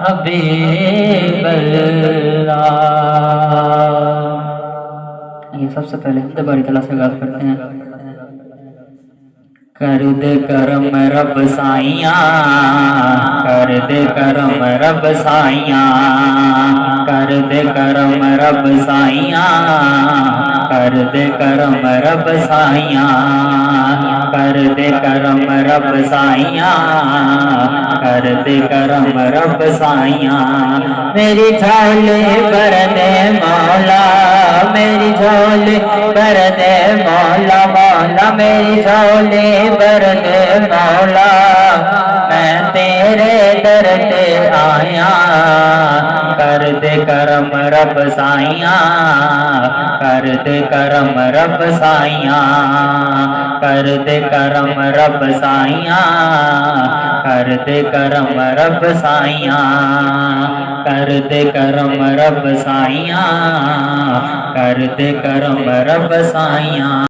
حبیب اللہ۔ یہ سب سے پہلے حمد باری تعالیٰ سے آغاز کرتے ہیں۔ کر دے کرم رب سائیاں، کر دے کرم رب سائیاں، کر دے کرم رب سائیاں، کر دے کرم رب سائیاں، کر دے کرم رب سائیاں، کر دے کرم رب سائیاں۔ میری جھولی بھر دے مولا، میری جھولی بھر دے مولا، مولا میری جھولی بھر دے مولا، میں تیرے در تے آیا۔ کر دے کرم رب سائیاں، کر دے کرم رب سائیاں، کر دے کرم رب سائیاں، کر دے کرم رب سائیاں، کر دے کرم رب سائیاں، کر دے کرم رب سائیاں۔